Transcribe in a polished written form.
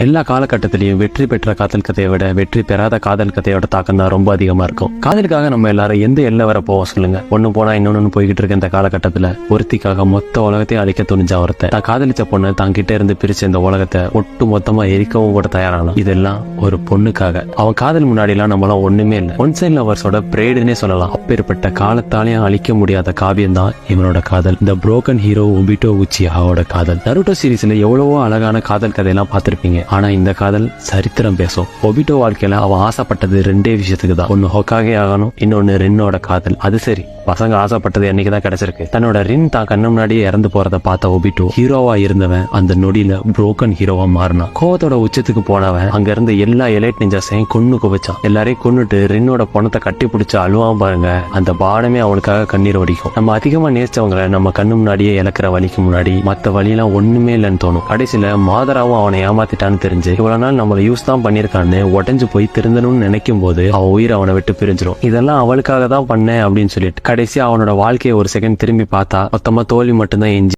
எல்லா காலகட்டத்திலையும் வெற்றி பெற்ற காதல் கதையை விட வெற்றி பெறாத காதல் கதையோட தாக்கம் தான் ரொம்ப அதிகமா இருக்கும். காதலுக்காக நம்ம எல்லாரும் எந்த எல்லை வர போவோம் சொல்லுங்க? ஒண்ணு போனா இன்னொன்னு போய்கிட்டு இருக்க இந்த காலகட்டத்துல ஒருத்திக்காக மொத்த உலகத்தையும் அழிக்க துணிஞ்சா ஒருத்தன் தான் காதலிச்ச பொண்ணு தான் கிட்ட இருந்து பிரிச்ச இந்த உலகத்தை ஒட்டு மொத்தமா எரிக்கவும் கூட தயாரான. இதெல்லாம் ஒரு பொண்ணுக்காக. அவன் காதல் முன்னாடி எல்லாம் நம்மளாம் ஒண்ணுமே இல்லை. ஒன் சைட் லவர்ஸோட பிரேடுன்னே சொல்லலாம். அப்பேற்பட்ட காலத்தாலையும் அழிக்க முடியாத காவியம் தான் இவனோட காதல். இந்த புரோக்கன் ஹீரோ ஒபிட்டோ உச்சிஹாவோட காதல். நருட்டோ சீரீஸ்ல எவ்வளவோ அழகான காதல் கதையெல்லாம் பார்த்திருப்பீங்க. ஆனா இந்த காதல் சரித்திரம் பேசும். ஒபிட்டோ வாழ்க்கையில அவன் ஆசைப்பட்டது ரெண்டே விஷயத்துக்கு தான். ஒன்னு ஹொக்காகே ஆகணும், இன்னொன்னு ரின்னோட காதல். அது சரி, பசங்க ஆசைப்பட்டது என்னைக்குதான் கிடைச்சிருக்கு. தன்னோட ரின் தான் கண்ணு முன்னாடியே இறந்து போறத பார்த்த ஒபிட்டோ ஹீரோவா இருந்தவன் அந்த நொடியில புரோக்கன் ஹீரோவா மாறினான். கோவத்தோட உச்சத்துக்கு போனவன் அங்க இருந்த எல்லா எலைட் நிஞ்சாஸையும் கொன்னு குவிச்சான். எல்லாரையும் கொன்னுட்டு ரின்னோட பணத்தை கட்டி பிடிச்சு அழுவான் பாருங்க. அந்த பாடமே அவனுக்காக கண்ணீர் வடிக்கும். நம்ம அதிகமா நேசிச்சவங்களை நம்ம கண்ணு முன்னாடியே இழக்கிற வலிக்கு முன்னாடி மத்த வழியெல்லாம் ஒண்ணுமே இல்லைன்னு தோணும். கடைசியில மாதராவும் அவனை ஏமாத்திட்டான்னு தெரிஞ்சு இவ்வளவு நாள் நம்மள யூஸ் தான் பண்ணிருக்கான்னு உடஞ்சு போய் திருந்தணும்னு நினைக்கும் போது அவன் உயிர் அவனை விட்டு பிரிஞ்சிடும். இதெல்லாம் அவளுக்காக தான் பண்ணேன் அப்படின்னு சொல்லிட்டு கடைசியா அவனோட வாழ்க்கையை ஒரு செகண்ட் திரும்பி பார்த்தா மொத்தமா தோல்வி மட்டும்தான் எஞ்சி